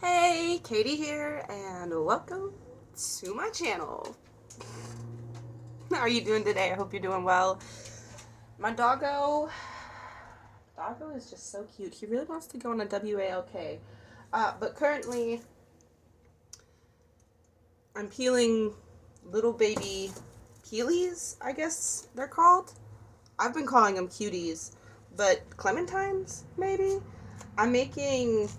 Hey, Katie here, and welcome to my channel. How are you doing today? I hope you're doing well. My doggo is just so cute. He really wants to go on a WALK. But currently, I'm peeling little baby peelies, I guess they're called. I've been calling them cuties, but clementines, maybe? I'm making,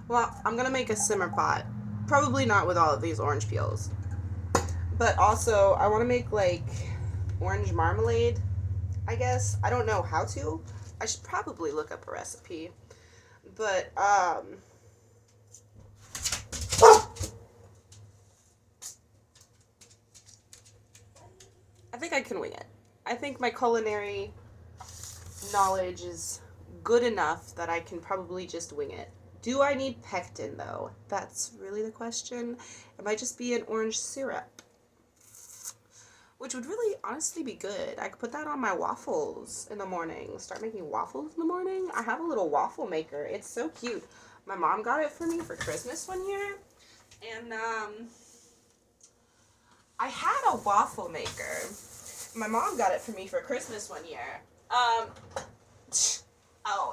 I'm gonna make a simmer pot. Probably not with all of these orange peels. But also, I want to make like orange marmalade, I guess. I don't know how to. I should probably look up a recipe. But, I think I can wing it. I think my culinary knowledge is good enough that I can probably just wing it. Do I need pectin, though? That's really the question. It might just be an orange syrup, which would really honestly be good. I could put that on my waffles in the morning. Start making waffles in the morning. I have a little waffle maker. It's so cute. My mom got it for me for Christmas one year. And I had a waffle maker. My mom got it for me for Christmas one year. Oh,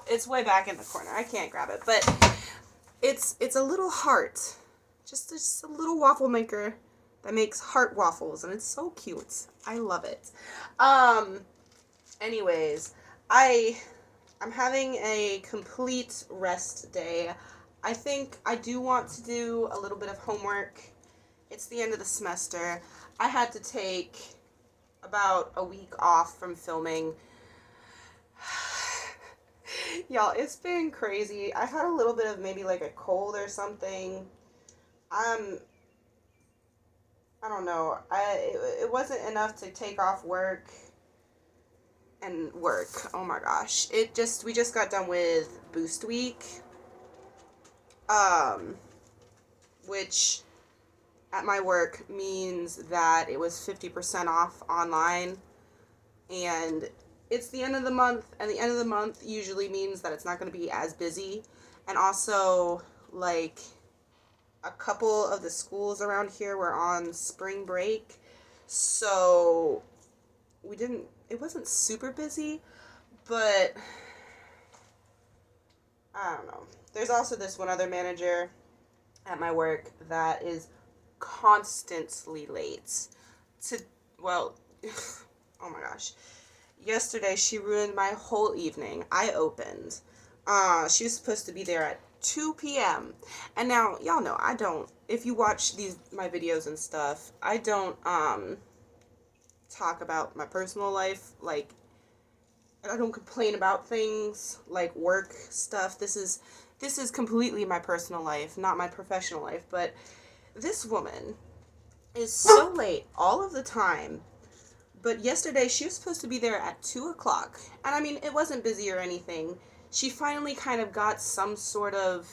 it's way back in the corner. I can't grab it. But it's a little heart. Just a little waffle maker that makes heart waffles, and it's so cute. I love it. Anyways, I'm having a complete rest day. I think I do want to do a little bit of homework. It's the end of the semester. I had to take about a week off from filming. Y'all, it's been crazy. I had a little bit of maybe like a cold or something. I don't know. It wasn't enough to take off work and work. Oh my gosh. We just got done with Boost Week. Which at my work means that it was 50% off online, and it's the end of the month, and the end of the month usually means that it's not going to be as busy. And also, like, a couple of the schools around here were on spring break, so it wasn't super busy, but I don't know. There's also this one other manager at my work that is constantly late well, oh my gosh. Yesterday she ruined my whole evening. I opened. She was supposed to be there at 2 p.m. And now, y'all know, if you watch my videos and stuff, I don't, talk about my personal life. Like, I don't complain about things like work stuff. This is completely my personal life, not my professional life. But this woman is so late all of the time. But yesterday she was supposed to be there at 2 o'clock. And I mean, it wasn't busy or anything. She finally kind of got some sort of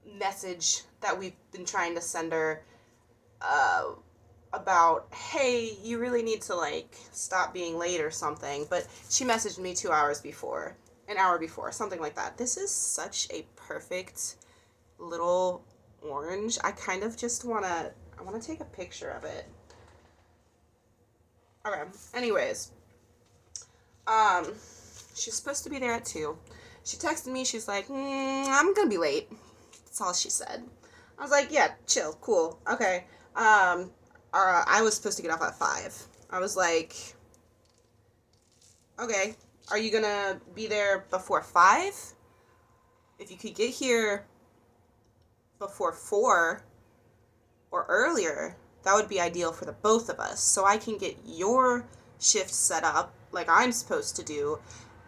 message that we've been trying to send her about, hey, you really need to, like, stop being late or something. But she messaged me 2 hours before, an hour before, something like that. This is such a perfect little orange. I kind of just want to take a picture of it. Okay, anyways. She's supposed to be there at 2. She texted me, she's like, I'm gonna be late. That's all she said. I was like, yeah, chill, cool, okay. I was supposed to get off at 5. I was like, okay, are you gonna be there before 5? If you could get here before 4 or earlier, that would be ideal for the both of us, so I can get your shift set up like I'm supposed to do,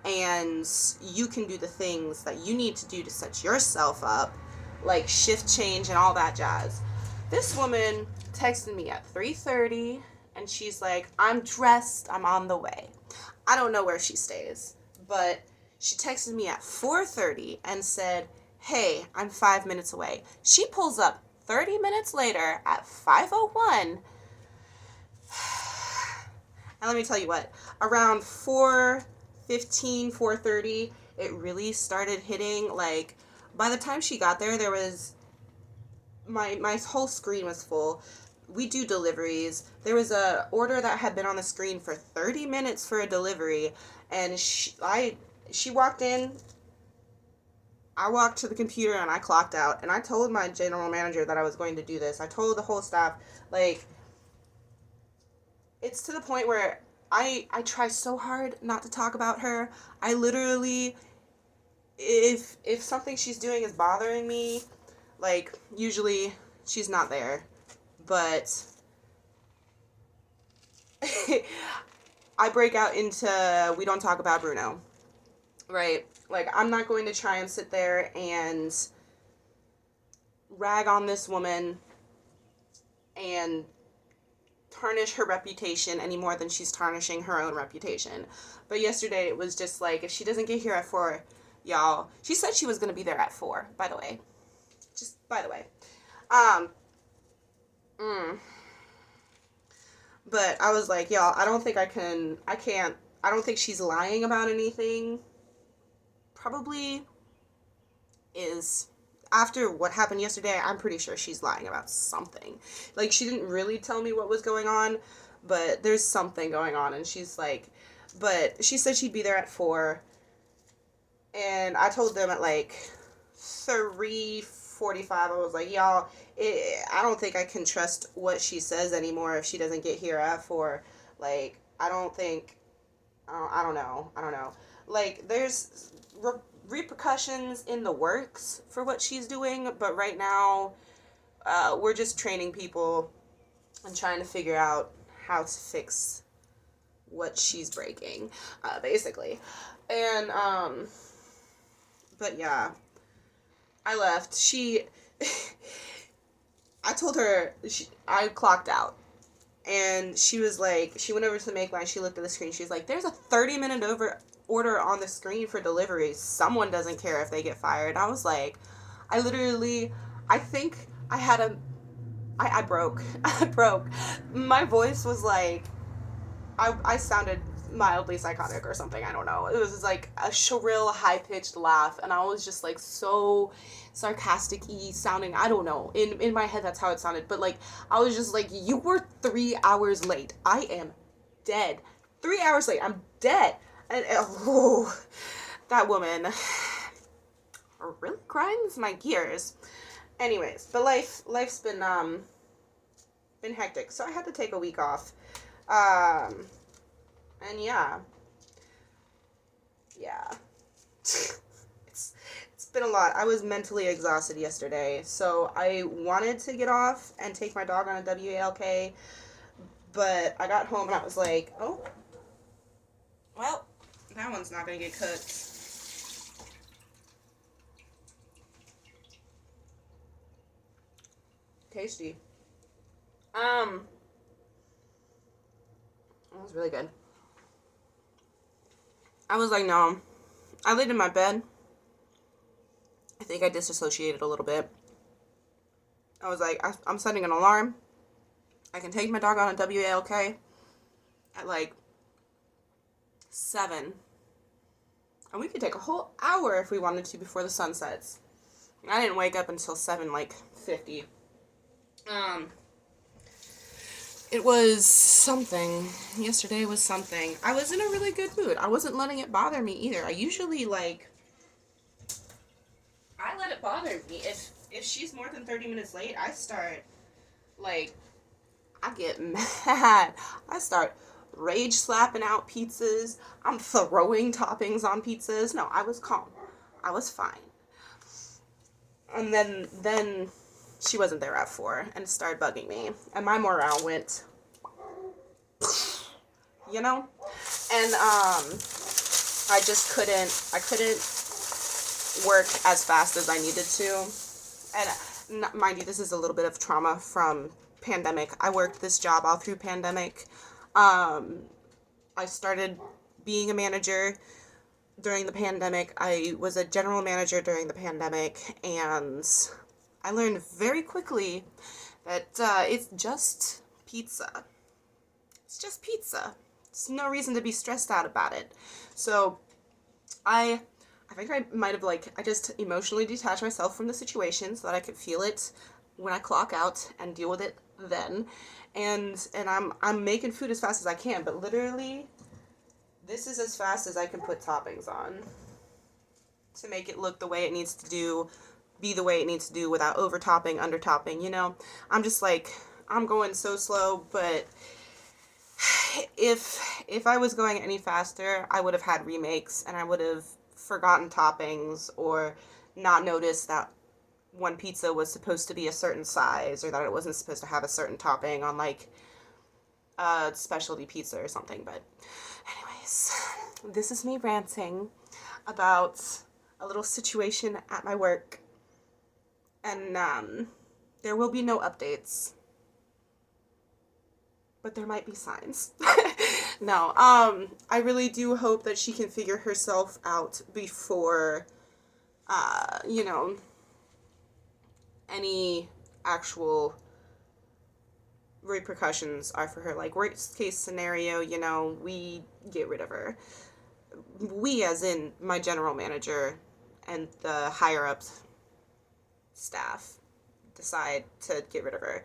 and you can do the things that you need to do to set yourself up, like shift change and all that jazz. This woman texted me at 3:30, and she's like, I'm dressed, I'm on the way. I don't know where she stays, but she texted me at 4:30 and said, hey, I'm 5 minutes away. She pulls up 30 minutes later at 5:01. And let me tell you what, around 4:15, 4:30 it really started hitting. Like, by the time she got there, there was my whole screen was full. We do deliveries. There was a order that had been on the screen for 30 minutes for a delivery, and she walked in. I walked to the computer and I clocked out, and I told my general manager that I was going to do this. I told the whole staff, like, it's to the point where I try so hard not to talk about her. I literally, if something she's doing is bothering me, like, usually she's not there, but I break out into we don't talk about Bruno, right? Like, I'm not going to try and sit there and rag on this woman and tarnish her reputation any more than she's tarnishing her own reputation. But yesterday it was just like, if she doesn't get here at 4, y'all, she said she was going to be there at 4, by the way. Just by the way. Um, But I was like, y'all, I don't think I don't think she's lying about anything. Probably is, after what happened yesterday, I'm pretty sure she's lying about something. Like, she didn't really tell me what was going on, but there's something going on, and she's like, but she said she'd be there at 4, and I told them at like 3:45, I was like, y'all, I don't think I can trust what she says anymore if she doesn't get here at 4. Like, I don't think, I don't know. Like, there's repercussions in the works for what she's doing, but right now, we're just training people and trying to figure out how to fix what she's breaking, basically. And, but yeah, I left. I told her, I clocked out. And she was like, she went over to the make line, she looked at the screen, she's like, there's a 30-minute order on the screen for delivery. Someone doesn't care if they get fired. I was like, I think I had I broke. I broke. My voice was like, I sounded mildly psychotic or something. I don't know. It was like a shrill, high-pitched laugh, and I was just like so sarcastic-y sounding. I don't know. In my head, that's how it sounded. But like, I was just like, you were 3 hours late. I am dead. 3 hours late. I'm dead. And oh, that woman really grinds my gears. Anyways, but life's been hectic, so I had to take a week off. And yeah. It's been a lot. I was mentally exhausted yesterday, so I wanted to get off and take my dog on a WALK, but I got home and I was like, oh, well, that one's not gonna get cooked. Tasty. That was really good. I was like, no. I laid in my bed. I think I disassociated a little bit. I was like, I'm setting an alarm. I can take my dog on a WALK at like 7. And we could take a whole hour if we wanted to before the sun sets. I didn't wake up until 7:50. It was something. Yesterday was something. I was in a really good mood. I wasn't letting it bother me either. I usually, like, I let it bother me. If she's more than 30 minutes late, I start, like, I get mad. I start rage slapping out pizzas. I'm throwing toppings on pizzas. No, I was calm. I was fine. And then she wasn't there at 4, and it started bugging me, and my morale went, you know, and I couldn't work as fast as I needed to, and mind you, this is a little bit of trauma from pandemic. I worked this job all through pandemic. I started being a manager during the pandemic. I was a general manager during the pandemic, and I learned very quickly that it's just pizza. It's just pizza. There's no reason to be stressed out about it. So I I think I might have, like, I just emotionally detached myself from the situation so that I could feel it when I clock out and deal with it then. And I'm making food as fast as I can, but literally this is as fast as I can put toppings on to make it look the way it needs to do, be the way it needs to do without over topping, under topping, you know? I'm just like, I'm going so slow, but if I was going any faster, I would have had remakes and I would have forgotten toppings or not noticed that one pizza was supposed to be a certain size or that it wasn't supposed to have a certain topping on like a specialty pizza or something. But anyways, this is me ranting about a little situation at my work, and there will be no updates, but there might be signs. No, I really do hope that she can figure herself out before, you know, any actual repercussions are for her. Like, worst case scenario, you know, we get rid of her. We, as in my general manager and the higher ups staff, decide to get rid of her.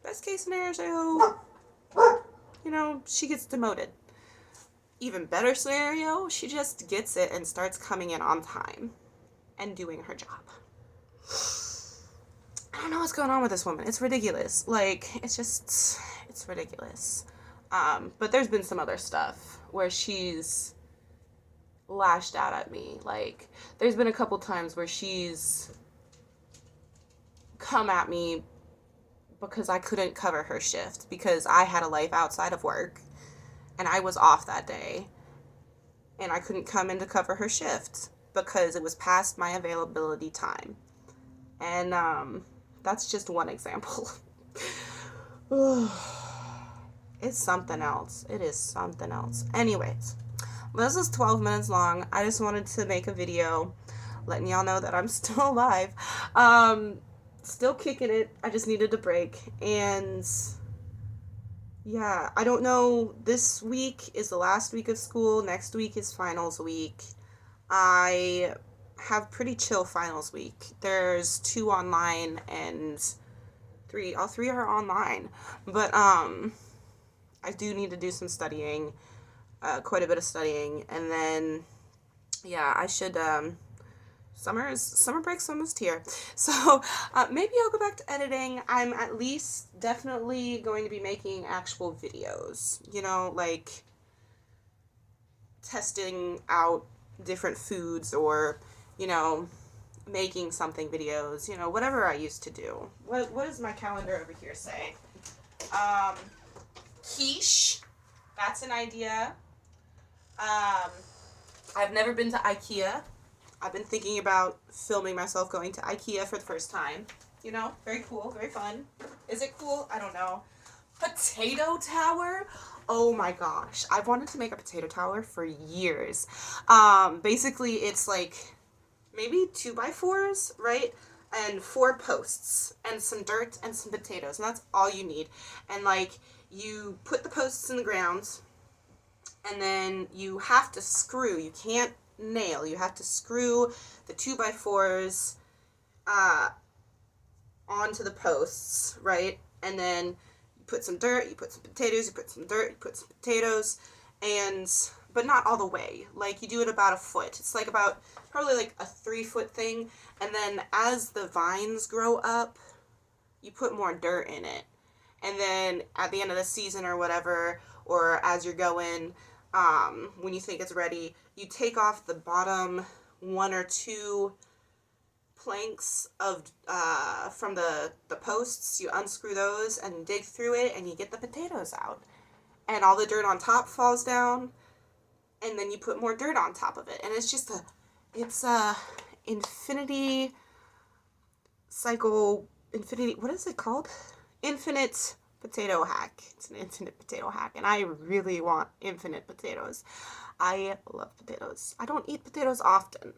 Best case scenario, you know, she gets demoted. Even better scenario, she just gets it and starts coming in on time and doing her job. I don't know what's going on with this woman. It's ridiculous. Like, it's ridiculous. But there's been some other stuff where she's lashed out at me. Like, there's been a couple times where she's come at me because I couldn't cover her shift because I had a life outside of work and I was off that day and I couldn't come in to cover her shift because it was past my availability time. And that's just one example. It's something else. It is something else. Anyways, this is 12 minutes long. I just wanted to make a video letting y'all know that I'm still alive. Still kicking it. I just needed a break. And yeah, I don't know. This week is the last week of school. Next week is finals week. I have pretty chill finals week. There's 2 online and 3. All 3 are online. But I do need to do some studying. Quite a bit of studying. And then yeah, I should summer break's almost here, so maybe I'll go back to editing. I'm at least definitely going to be making actual videos, you know, like testing out different foods or, you know, making something videos, you know, whatever I used to do. What does my calendar over here say? Quiche, that's an idea. I've never been to IKEA. I've been thinking about filming myself going to IKEA for the first time. You know, very cool, very fun. Is it cool? I don't know. Potato tower? Oh my gosh. I've wanted to make a potato tower for years. Basically, it's like maybe 2x4s, right? And 4 posts and some dirt and some potatoes. And that's all you need. And like, you put the posts in the ground and then you have to screw. You can't nail. You have to screw the 2x4s onto the posts, right? And then you put some dirt, you put some potatoes, you put some dirt, you put some potatoes, and but not all the way. Like, you do it about a foot. It's like about probably like a 3-foot thing, and then as the vines grow up, you put more dirt in it. And then at the end of the season or whatever, or as you're going, when you think it's ready, you take off the bottom 1 or 2 planks of from the posts. You unscrew those and dig through it and you get the potatoes out. And all the dirt on top falls down, and then you put more dirt on top of it. And it's just a infinity cycle, what is it called? Infinite potato hack. It's an infinite potato hack, and I really want infinite potatoes. I love potatoes. I don't eat potatoes often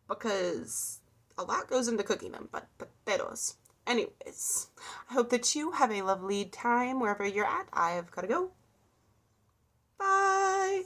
because a lot goes into cooking them, but potatoes. Anyways, I hope that you have a lovely time wherever you're at. I've got to go. Bye.